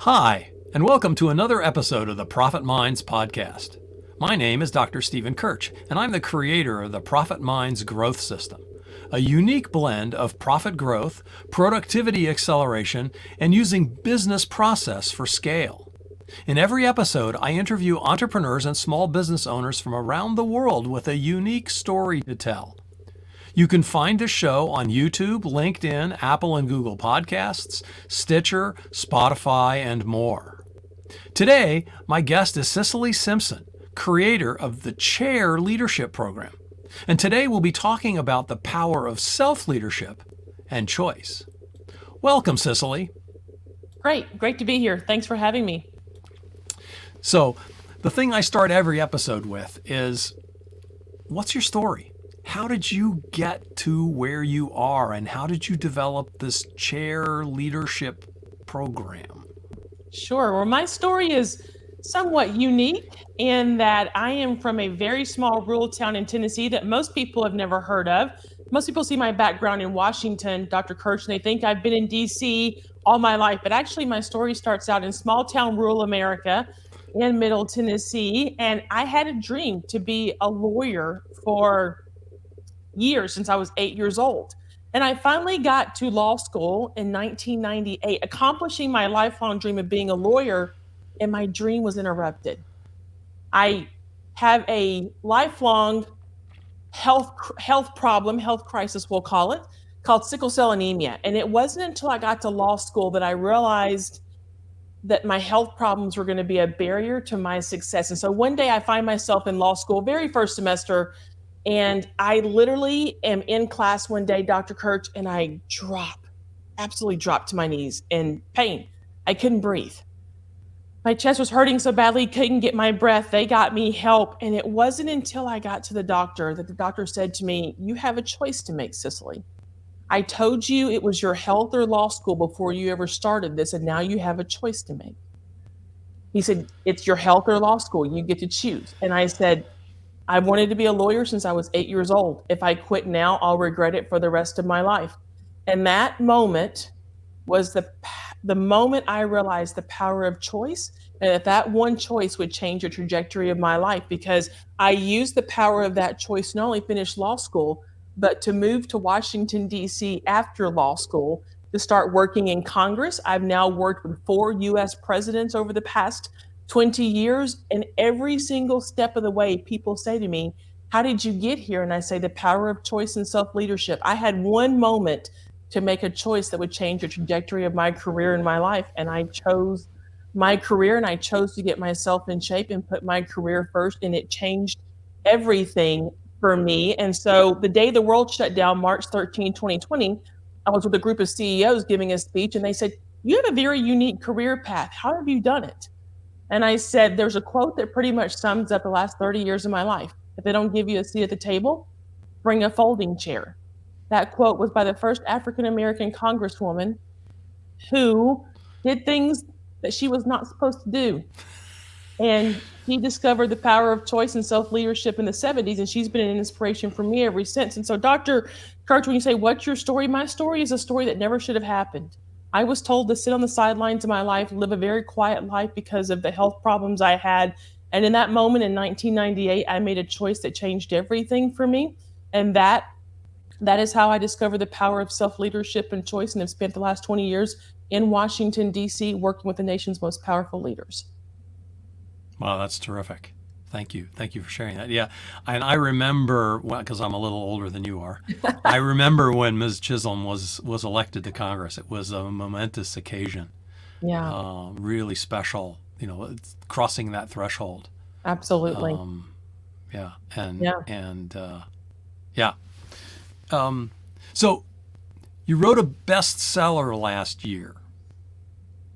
Hi, and welcome to another episode of the Profit Minds podcast. My name is Dr. Stephen Kirch, and I'm the creator of the Profit Minds Growth System, a unique blend of profit growth, productivity acceleration, and using business process for scale. In every episode, I interview entrepreneurs and small business owners from around the world with a unique story to tell. You can find the show on YouTube, LinkedIn, Apple and Google Podcasts, Stitcher, Spotify, and more. Today, my guest is Cicely Simpson, creator of the Chair Leadership Program. And today we'll be talking about the power of self-leadership and choice. Welcome, Cicely. Great to be here. Thanks for having me. So, the thing I start every episode with is, what's your story? How did you get to where you are, and how did you develop this Chair Leadership Program? Sure. Well, my story is somewhat unique in that I am from a very small rural town in Tennessee that most people have never heard of. Most people see my background in Washington, Dr. Kirch, and they think I've been in D.C. all my life. But actually, my story starts out in small town rural America in Middle Tennessee. And I had a dream to be a lawyer for years since I was 8 years old. And I finally got to law school in 1998, accomplishing my lifelong dream of being a lawyer, and my dream was interrupted. I have a lifelong health problem, health crisis, we'll call it, called sickle cell anemia. And it wasn't until I got to law school that I realized that my health problems were going to be a barrier to my success. And so one day I find myself in law school, very first semester, and I literally am in class one day, Dr. Kirch, and I absolutely drop to my knees in pain. I couldn't breathe. My chest was hurting so badly, couldn't get my breath. They got me help. And it wasn't until I got to the doctor that the doctor said to me, "You have a choice to make, Cicely. I told you it was your health or law school before you ever started this, and now you have a choice to make." He said, "It's your health or law school. You get to choose." And I said, "I wanted to be a lawyer since I was 8 years old. If I quit now, I'll regret it for the rest of my life." And that moment was the moment I realized the power of choice, and that one choice would change the trajectory of my life, because I used the power of that choice to not only finish law school, but to move to Washington, D.C. after law school to start working in Congress. I've now worked with 4 U.S. presidents over the past 20 years, and every single step of the way, people say to me, "How did you get here?" And I say, the power of choice and self-leadership. I had one moment to make a choice that would change the trajectory of my career and my life, and I chose my career, and I chose to get myself in shape and put my career first, and it changed everything for me. And so the day the world shut down, March 13, 2020, I was with a group of CEOs giving a speech, and they said, "You have a very unique career path. How have you done it?" And I said, there's a quote that pretty much sums up the last 30 years of my life. "If they don't give you a seat at the table, bring a folding chair." That quote was by the first African-American congresswoman who did things that she was not supposed to do. And she discovered the power of choice and self-leadership in the 70s, and she's been an inspiration for me ever since. And so, Dr. Kirch, when you say, what's your story? My story is a story that never should have happened. I was told to sit on the sidelines of my life, live a very quiet life because of the health problems I had. And in that moment in 1998, I made a choice that changed everything for me. And that is how I discovered the power of self-leadership and choice, and have spent the last 20 years in Washington, D.C., working with the nation's most powerful leaders. Wow, that's terrific. Thank you. Thank you for sharing that. Yeah. And I remember, because I'm a little older than you are, I remember when Ms. Chisholm was elected to Congress. It was a momentous occasion. Yeah. Really special, crossing that threshold. Absolutely. Yeah. So you wrote a bestseller last year.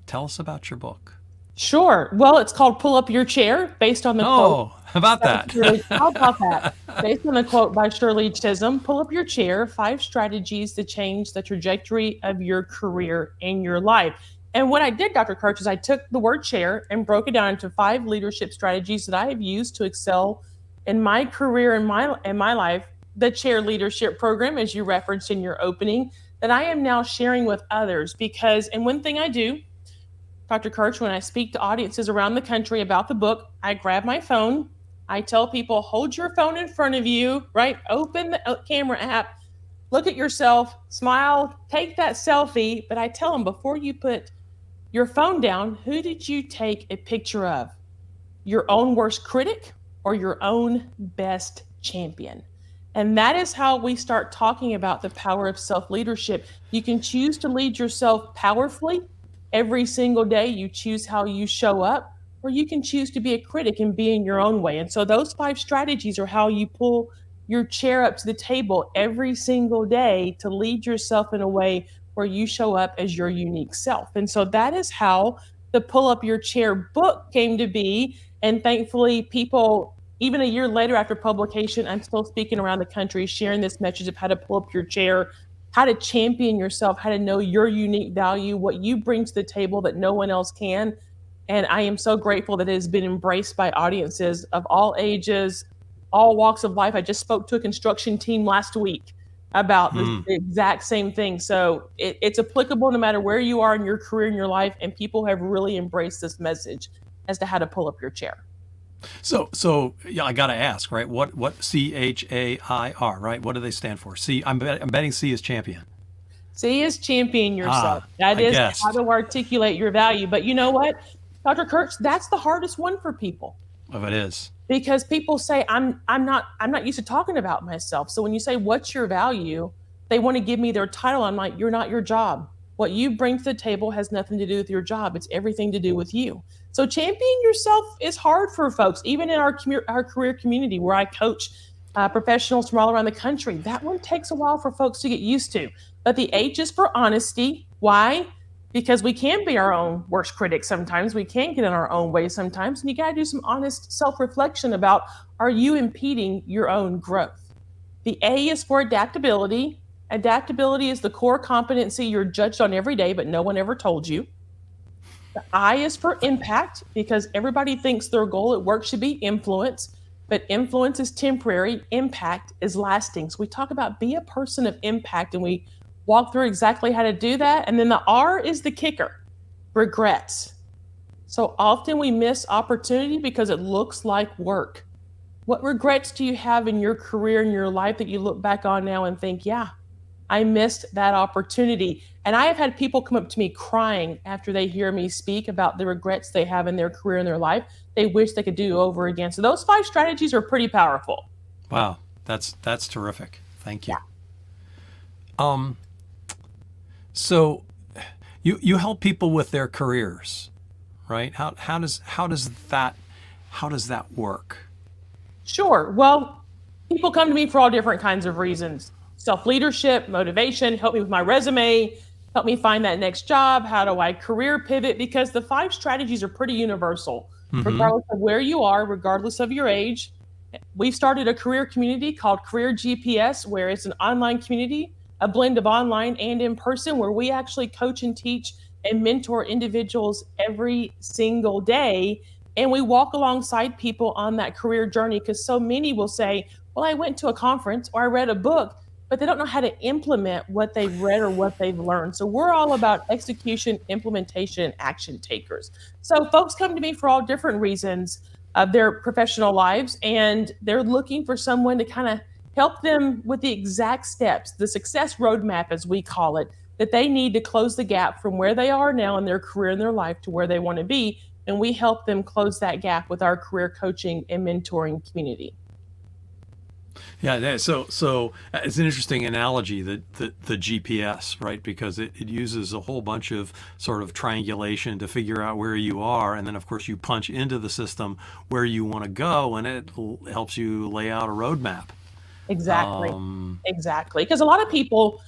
Tell us about your book. Sure. Well, it's called Pull Up Your Chair, based on the quote. How about that? How about that? Based on the quote by Shirley Chisholm, "Pull up your chair, 5 strategies to change the trajectory of your career and your life." And what I did, Dr. Kirch, is I took the word chair and broke it down into 5 leadership strategies that I have used to excel in my career and my life. The Chair Leadership Program, as you referenced in your opening, that I am now sharing with others, because, and one thing I do, Dr. Kirch, when I speak to audiences around the country about the book, I grab my phone. I tell people, hold your phone in front of you, right? Open the camera app, look at yourself, smile, take that selfie. But I tell them, before you put your phone down, who did you take a picture of? Your own worst critic or your own best champion? And that is how we start talking about the power of self leadership. You can choose to lead yourself powerfully every single day. You choose how you show up, or you can choose to be a critic and be in your own way. And so, those 5 strategies are how you pull your chair up to the table every single day to lead yourself in a way where you show up as your unique self. And so, that is how the Pull Up Your Chair book came to be. And thankfully, people, even a year later after publication, I'm still speaking around the country, sharing this message of how to pull up your chair, how to champion yourself, how to know your unique value, what you bring to the table that no one else can. And I am so grateful that it has been embraced by audiences of all ages, all walks of life. I just spoke to a construction team last week about the exact same thing. So it's applicable no matter where you are in your career, in your life, and people have really embraced this message as to how to pull up your chair. So yeah, I got to ask, right? What CHAIR, right? What do they stand for? C. I'm betting C is champion. C is champion yourself. That is how to articulate your value. But you know what, Dr. Kirch, that's the hardest one for people. Oh, it is. Because people say I'm not used to talking about myself. So when you say what's your value, they want to give me their title. I'm like, you're not your job. What you bring to the table has nothing to do with your job. It's everything to do with you. So championing yourself is hard for folks, even in our career community where I coach professionals from all around the country. That one takes a while for folks to get used to. But the H is for honesty. Why? Because we can be our own worst critic sometimes. We can get in our own way sometimes. And you got to do some honest self-reflection about, are you impeding your own growth? The A is for adaptability. Adaptability is the core competency you're judged on every day, but no one ever told you. The I is for impact, because everybody thinks their goal at work should be influence, but influence is temporary, impact is lasting. So we talk about be a person of impact, and we walk through exactly how to do that. And then the R is the kicker, regrets. So often we miss opportunity because it looks like work. What regrets do you have in your career, in your life, that you look back on now and think, yeah, I missed that opportunity? And I have had people come up to me crying after they hear me speak about the regrets they have in their career and their life. They wish they could do over again. So those 5 strategies are pretty powerful. Wow, that's terrific. Thank you. Yeah. So you help people with their careers, right? How does that work? Sure. Well, people come to me for all different kinds of reasons. Self-leadership, motivation, help me with my resume, help me find that next job. How do I career pivot? Because the 5 strategies are pretty universal, regardless of where you are, regardless of your age. We've started a career community called Career GPS, where it's an online community, a blend of online and in person, where we actually coach and teach and mentor individuals every single day. And we walk alongside people on that career journey, because so many will say, well, I went to a conference or I read a book, but they don't know how to implement what they've read or what they've learned. So we're all about execution, implementation, and action takers. So folks come to me for all different reasons of their professional lives, and they're looking for someone to kind of help them with the exact steps, the success roadmap, as we call it, that they need to close the gap from where they are now in their career and their life to where they want to be. And we help them close that gap with our career coaching and mentoring community. Yeah, so it's an interesting analogy, the GPS, right? Because it uses a whole bunch of sort of triangulation to figure out where you are, and then of course you punch into the system where you want to go, and it helps you lay out a roadmap. Exactly. Exactly. Because a lot of people,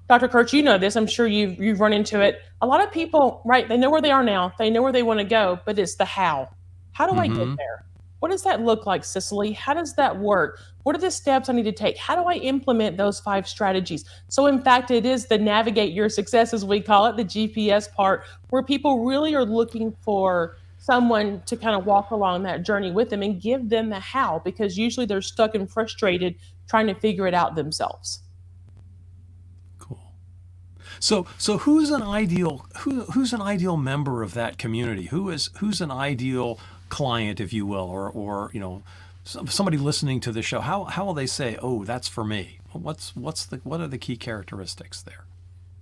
Dr. Kirch, you know this, I'm sure you've run into it. A lot of people, right, they know where they are now, they know where they want to go, but it's the how. How do I get there? What does that look like, Cicely? How does that work? What are the steps I need to take? How do I implement those 5 strategies? So in fact, it is the navigate your success, as we call it, the GPS part, where people really are looking for someone to kind of walk along that journey with them and give them the how, because usually they're stuck and frustrated trying to figure it out themselves. Cool. So who's an ideal member of that community? Who's an ideal client, if you will, or somebody listening to the show? How will they say, oh, that's for me? What are the key characteristics there?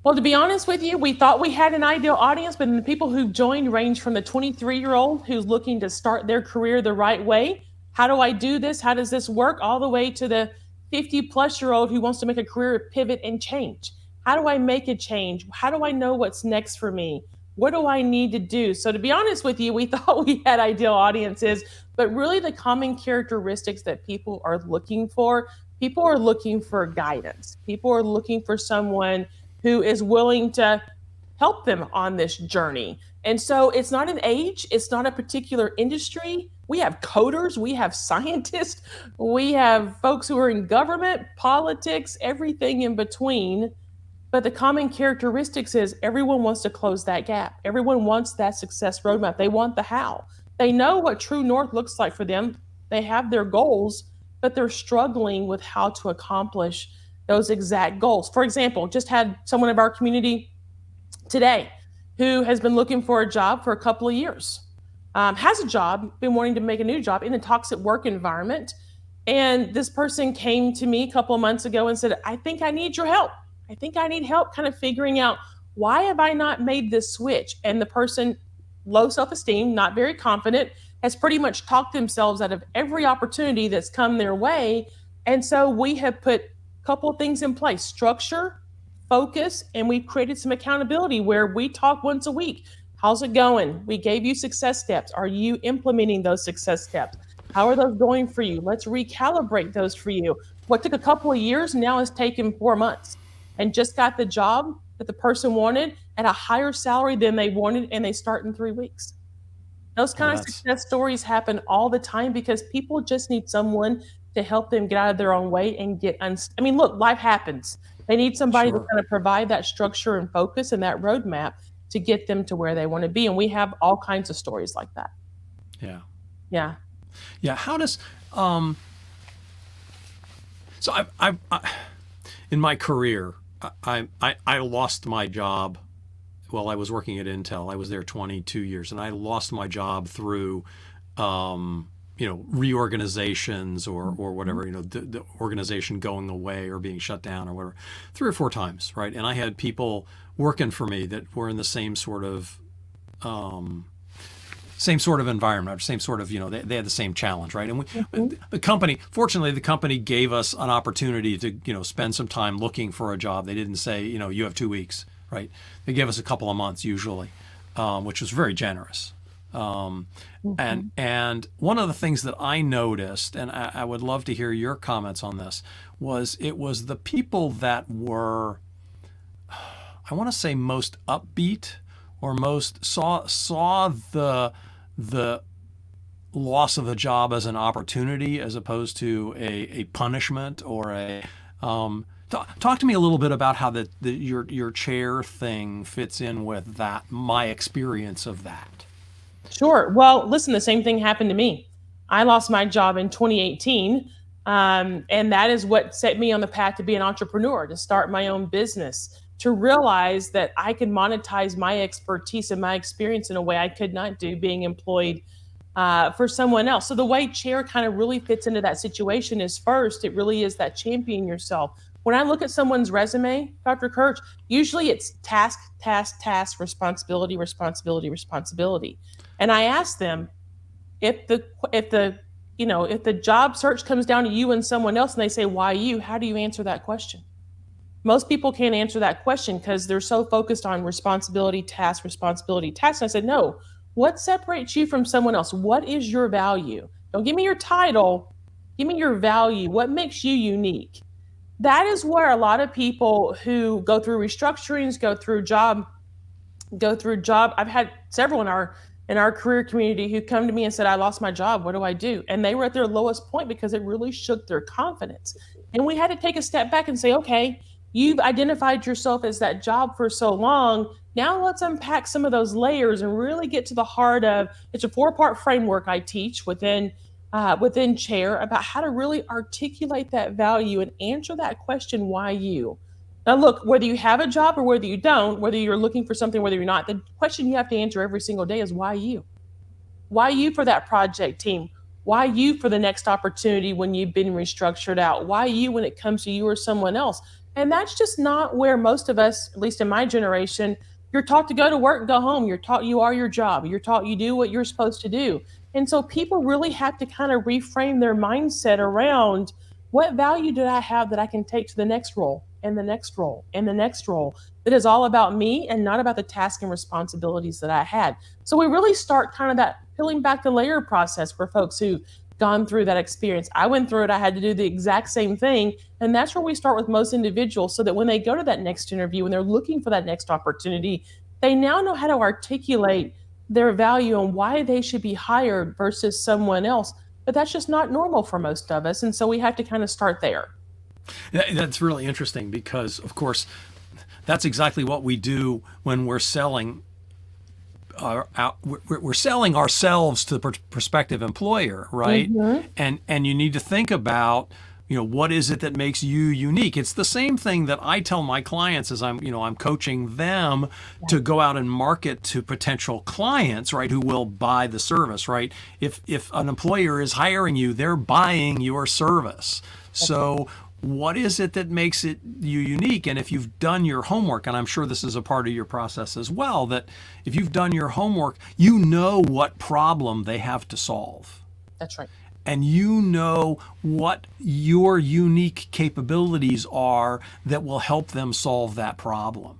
Well, to be honest with you, we thought we had an ideal audience, but the people who joined range from the 23-year-old who's looking to start their career the right way. How do I do this? How does this work? All the way to the 50-plus-year-old who wants to make a career pivot and change. How do I make a change? How do I know what's next for me? What do I need to do? So to be honest with you, we thought we had ideal audiences, but really the common characteristics that people are looking for guidance. People are looking for someone who is willing to help them on this journey. And so it's not an age, it's not a particular industry. We have coders, we have scientists, we have folks who are in government, politics, everything in between. But the common characteristics is everyone wants to close that gap. Everyone wants that success roadmap. They want the how. They know what true north looks like for them. They have their goals, but they're struggling with how to accomplish those exact goals. For example, just had someone of our community today who has been looking for a job for a couple of years, has a job, been wanting to make a new job in a toxic work environment. And this person came to me a couple of months ago and said, I think I need your help. I think I need help kind of figuring out, why have I not made this switch? And the person, low self-esteem, not very confident, has pretty much talked themselves out of every opportunity that's come their way. And so we have put a couple of things in place: structure, focus, and we've created some accountability where we talk once a week. How's it going? We gave you success steps. Are you implementing those success steps? How are those going for you? Let's recalibrate those for you. What took a couple of years now has taken 4 months, and just got the job that the person wanted at a higher salary than they wanted, and they start in 3 weeks. Those kind of success stories happen all the time because people just need someone to help them get out of their own way and I mean, look, life happens. They need somebody to kind of provide that structure and focus and that roadmap to get them to where they want to be. And we have all kinds of stories like that. Yeah. Yeah. Yeah. How does, so I in my career, I lost my job while I was working at Intel. I was there 22 years, and I lost my job through, reorganizations or whatever, the organization going away or being shut down or whatever, 3 or 4 times, right? And I had people working for me that were in the same sort of environment, or same sort of, they had the same challenge, right? And fortunately, the company gave us an opportunity to, spend some time looking for a job. They didn't say, you have 2 weeks, right? They gave us a couple of months usually, which was very generous. And one of the things that I noticed, and I would love to hear your comments on this, was the people that were, I want to say, most upbeat, or most saw the loss of a job as an opportunity as opposed to a punishment or a talk to me a little bit about how your chair thing fits in with that, my experience of that. Sure. Well, listen, the same thing happened to me. I lost my job in 2018. And that is what set me on the path to be an entrepreneur, to start my own business, to realize that I could monetize my expertise and my experience in a way I could not do being employed for someone else. So the way chair kind of really fits into that situation is, first, it really is that champion yourself. When I look at someone's resume, Dr. Kirch, usually it's task, responsibility, responsibility, responsibility. And I ask them, if the job search comes down to you and someone else and they say, why you? How do you answer that question? Most people can't answer that question because they're so focused on responsibility, task. And I said, no, what separates you from someone else? What is your value? Don't give me your title. Give me your value. What makes you unique? That is where a lot of people who go through restructurings, go through job. I've had several in our career community who come to me and said, I lost my job. What do I do? And they were at their lowest point because it really shook their confidence. And we had to take a step back and say, okay, you've identified yourself as that job for so long. Now let's unpack some of those layers and really get to the heart of, it's a 4-part framework I teach within chair about how to really articulate that value and answer that question, why you? Now, look, whether you have a job or whether you don't, whether you're looking for something, whether you're not, the question you have to answer every single day is why you? Why you for that project team? Why you for the next opportunity when you've been restructured out? Why you when it comes to you or someone else? And that's just not where most of us, at least in my generation, you're taught to go to work and go home. You're taught you are your job. You're taught you do what you're supposed to do. And so people really have to kind of reframe their mindset around what value did I have that I can take to the next role and the next role and the next role that is all about me and not about the task and responsibilities that I had. So we really start kind of that peeling back the layer process for folks who gone through that experience. I went through it. I had to do the exact same thing. And that's where we start with most individuals so that when they go to that next interview, when they're looking for that next opportunity, they now know how to articulate their value and why they should be hired versus someone else. But that's just not normal for most of us. And so we have to kind of start there. That's really interesting because, of course, that's exactly what we do when we're selling. We're selling ourselves to the prospective employer, right? Mm-hmm. And you need to think about, what is it that makes you unique? It's the same thing that I tell my clients as I'm coaching them to go out and market to potential clients, right, who will buy the service, right? If an employer is hiring you, they're buying your service. So what is it that makes it you unique? And if you've done your homework, and I'm sure this is a part of your process as well, that if you've done your homework, you know what problem they have to solve. That's right. And you know what your unique capabilities are that will help them solve that problem,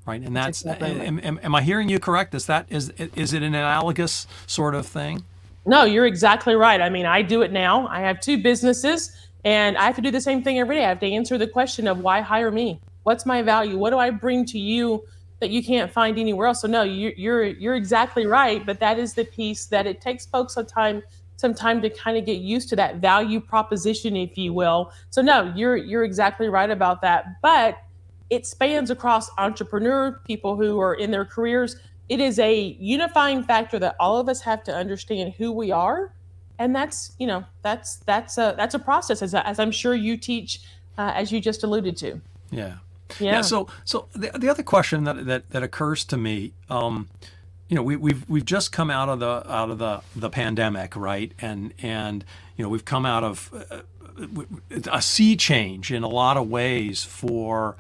right? And that's exactly right. am I hearing you correct? Is it an analogous sort of thing? No, you're exactly right. I mean, I do it now. I have two businesses and I have to do the same thing every day. I have to answer the question of why hire me? What's my value? What do I bring to you that you can't find anywhere else? So no, you're exactly right. But that is the piece that it takes folks some time to kind of get used to that value proposition, if you will. So no, you're exactly right about that. But it spans across entrepreneur people who are in their careers. It is a unifying factor that all of us have to understand who we are, and that's a process as I'm sure you teach, as you just alluded to. Yeah. Yeah. So the other question that occurs to me, we've just come out of the pandemic, right? And we've come out of a sea change in a lot of ways for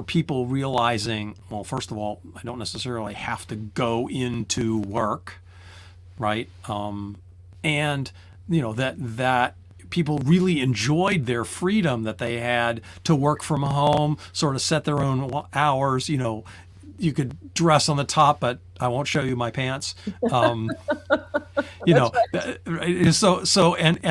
people realizing, well, first of all, I don't necessarily have to go into work, right? And that people really enjoyed their freedom that they had to work from home, sort of set their own hours. You could dress on the top, but I won't show you my pants. And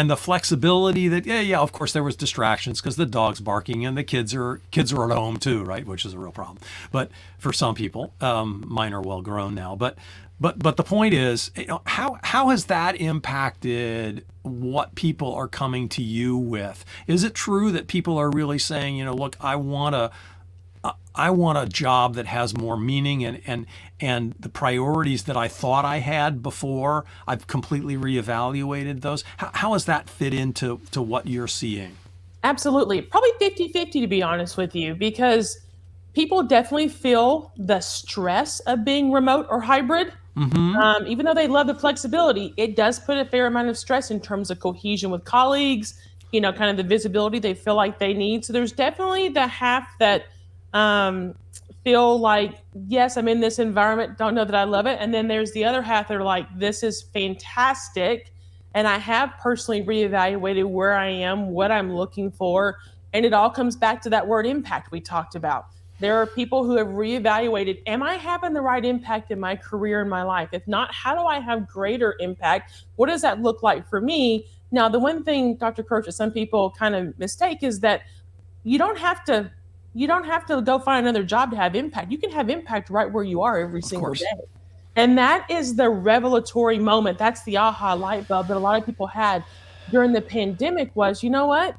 the flexibility that, of course there was distractions because the dog's barking and the kids are at home too, right? Which is a real problem. But for some people, mine are well grown now. But the point is, how has that impacted what people are coming to you with? Is it true that people are really saying, look, I want a job that has more meaning and the priorities that I thought I had before, I've completely reevaluated those. How has that fit into what you're seeing? Absolutely. Probably 50-50 to be honest with you, because people definitely feel the stress of being remote or hybrid. Even though they love the flexibility, it does put a fair amount of stress in terms of cohesion with colleagues, kind of the visibility they feel like they need. So there's definitely the half that feel like, yes, I'm in this environment, don't know that I love it. And then there's the other half that are like, this is fantastic. And I have personally reevaluated where I am, what I'm looking for. And it all comes back to that word impact we talked about. There are people who have reevaluated, am I having the right impact in my career and my life? If not, how do I have greater impact? What does that look like for me? Now, the one thing, Dr. Kirch, that some people kind of mistake is that you don't have to go find another job to have impact. You can have impact right where you are every single day. And that is the revelatory moment. That's the aha light bulb that a lot of people had during the pandemic was, you know what?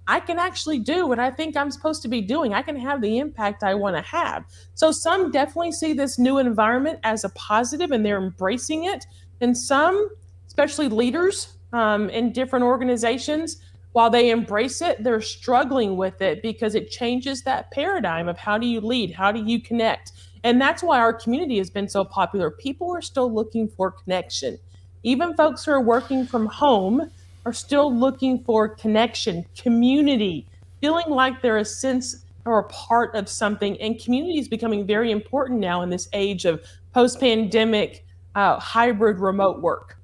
I can actually do what I think I'm supposed to be doing. I can have the impact I want to have. So some definitely see this new environment as a positive and they're embracing it. And some, especially leaders in different organizations, while they embrace it, they're struggling with it because it changes that paradigm of how do you lead? How do you connect? And that's why our community has been so popular. People are still looking for connection. Even folks who are working from home are still looking for connection, community, feeling like they're a sense or a part of something. And community is becoming very important now in this age of post-pandemic hybrid remote work.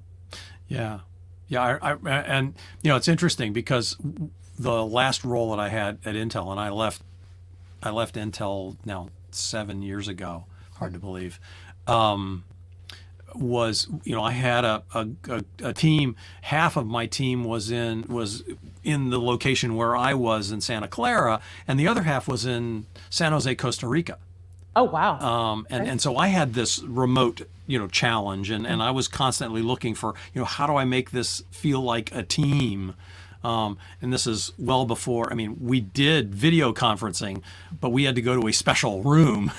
Yeah. Yeah. And, it's interesting because the last role that I had at Intel, and I left Intel now 7 years ago, hard to believe, was, I had a team. Half of my team was in the location where I was in Santa Clara, and the other half was in San Jose, Costa Rica. Oh, wow. And so I had this remote, challenge, and I was constantly looking for, how do I make this feel like a team? And this is well before, we did video conferencing, but we had to go to a special room.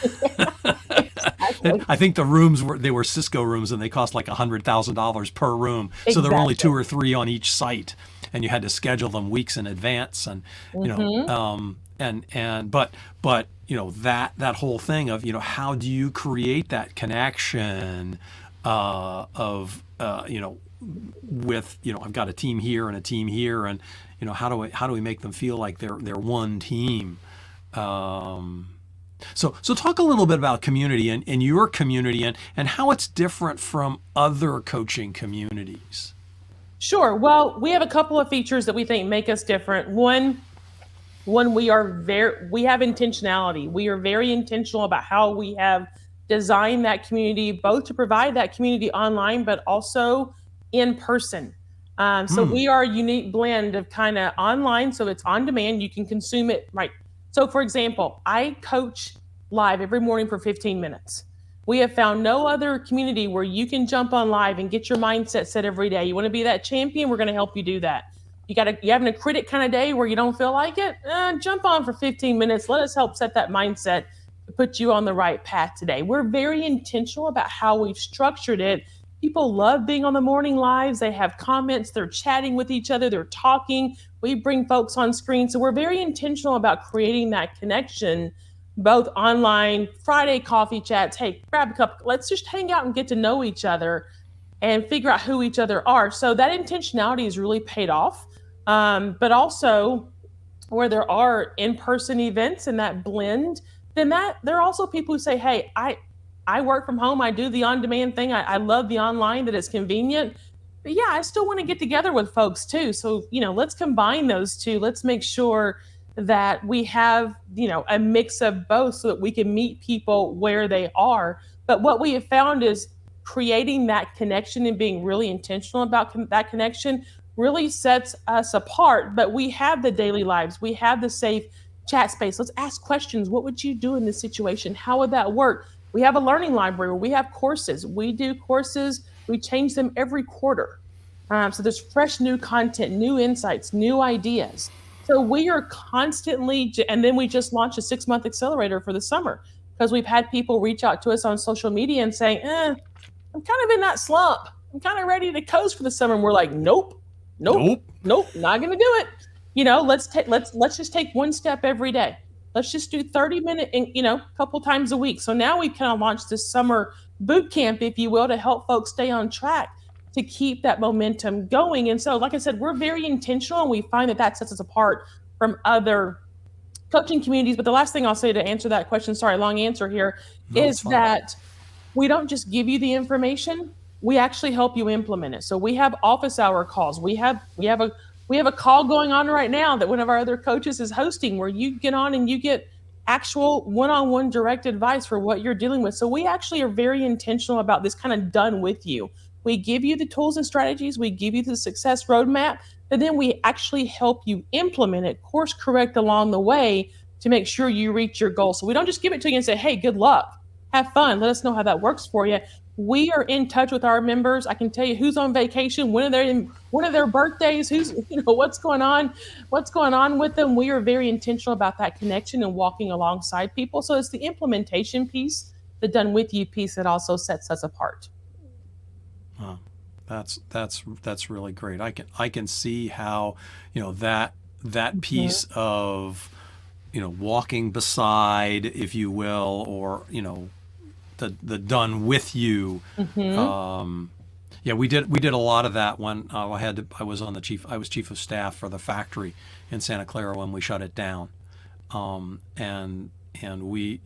I think the rooms were Cisco rooms, and they cost like $100,000 per room. Exactly. So there were only 2 or 3 on each site, and you had to schedule them weeks in advance. And but that whole thing of how do you create that connection with I've got a team here and a team here, and how do we make them feel like they're one team? So talk a little bit about community and your community and how it's different from other coaching communities. Sure. Well, we have a couple of features that we think make us different. One, we have intentionality. We are very intentional about how we have designed that community, both to provide that community online, but also in person. So we are a unique blend of kind of online, so it's on demand. You can consume it right. So for example, I coach live every morning for 15 minutes. We have found no other community where you can jump on live and get your mindset set every day. You want to be that champion? We're going to help you do that. You having a critic kind of day where you don't feel like it? Jump on for 15 minutes. Let us help set that mindset to put you on the right path today. We're very intentional about how we've structured it. People love being on the morning lives. They have comments. They're chatting with each other. They're talking. We bring folks on screen. So we're very intentional about creating that connection, both online, Friday coffee chats. Hey, grab a cup. Let's just hang out and get to know each other and figure out who each other are. So that intentionality has really paid off. But also where there are in-person events and that blend, then there are also people who say, hey, I work from home. I do the on-demand thing. I love the online, that it's convenient. But yeah, I still want to get together with folks too. So, let's combine those two. Let's make sure that we have, a mix of both so that we can meet people where they are. But what we have found is creating that connection and being really intentional about that connection really sets us apart. But we have the daily lives. We have the safe chat space. Let's ask questions. What would you do in this situation? How would that work? We have a learning library where we have courses. We do courses. We change them every quarter. So there's fresh new content, new insights, new ideas. So we are constantly, and then we just launched a 6-month accelerator for the summer because we've had people reach out to us on social media and saying, I'm kind of in that slump. I'm kind of ready to coast for the summer. And we're like, nope, not going to do it. Let's just take one step every day. Let's just do 30-minute, a couple times a week. So now we kind of launched this summer boot camp, if you will, to help folks stay on track to keep that momentum going. And so, like I said, we're very intentional, and we find that sets us apart from other coaching communities. But the last thing I'll say to answer that question, sorry, long answer here, is that we don't just give you the information, we actually help you implement it. So we have office hour calls. We have a call going on right now that one of our other coaches is hosting where you get on and you get actual one-on-one direct advice for what you're dealing with. So we actually are very intentional about this kind of done with you. We give you the tools and strategies, we give you the success roadmap, but then we actually help you implement it, course correct along the way to make sure you reach your goal. So we don't just give it to you and say, hey, good luck, have fun, let us know how that works for you. We are in touch with our members. I can tell you who's on vacation, when are their birthdays, who's, what's going on with them. We are very intentional about that connection and walking alongside people. So it's the implementation piece, the done with you piece that also sets us apart. That's really great. I can see how, that piece of, walking beside, if you will, or, the done with you. Mm-hmm. Yeah, we did a lot of that when I was chief of staff for the factory in Santa Clara when we shut it down. And we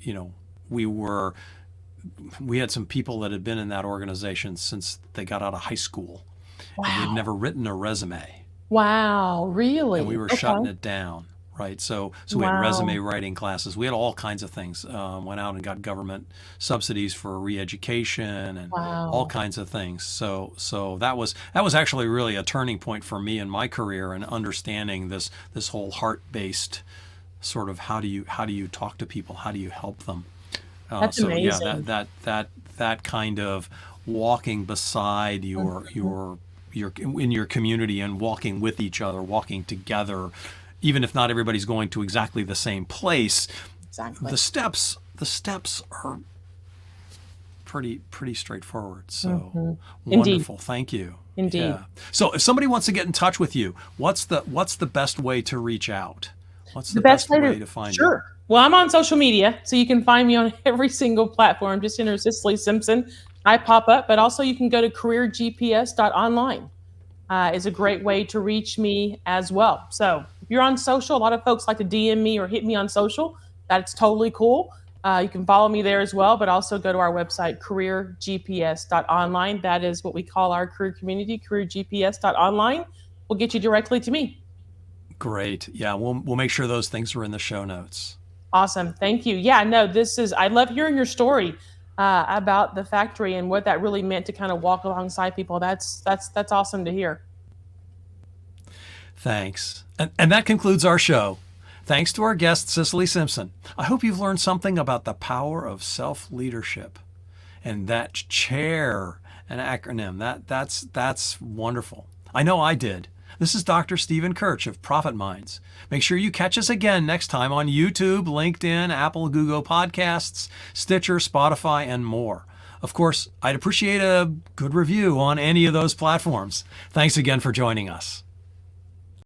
had some people that had been in that organization since they got out of high school, and they'd Wow. never written a resume, Wow. and we Really? were shutting Okay. it down. Right, so we had resume Wow. writing classes. We had all kinds of things. Went out and got government subsidies for re-education and all Wow. kinds of things. So that was actually really a turning point for me in my career and understanding this whole heart-based sort of how do you talk to people, how do you help them. That's So yeah, amazing. that kind of walking beside Mhm. your in your community and walking with each other, walking together, even if not everybody's going to exactly the same place. The Exactly. steps are pretty straightforward. So Hmm. Indeed. wonderful. Thank you. Indeed. Yeah. So if somebody wants to get in touch with you, what's the best way to reach out? What's The the best best way to way to find you? Sure. Well, I'm on social media, so you can find me on every single platform. Just enter Cicely Simpson. I pop up, but also you can go to careergps.online. Is a great way to reach me as well. So if you're on social, a lot of folks like to DM me or hit me on social. That's totally cool. You can follow me there as well, but also go to our website, careergps.online. That is what we call our career community, careergps.online. Will get you directly to me. Great. Yeah, we'll make sure those things are in the show notes. Awesome. Thank you. Yeah, no, I love hearing your story about the factory and what that really meant to kind of walk alongside people. That's awesome to hear. Thanks. And that concludes our show. Thanks to our guest, Cicely Simpson. I hope you've learned something about the power of self-leadership and that chair, an acronym. That's wonderful. I know I did. This is Dr. Stephen Kirch of Profit Minds. Make sure you catch us again next time on YouTube, LinkedIn, Apple, Google Podcasts, Stitcher, Spotify, and more. Of course, I'd appreciate a good review on any of those platforms. Thanks again for joining us.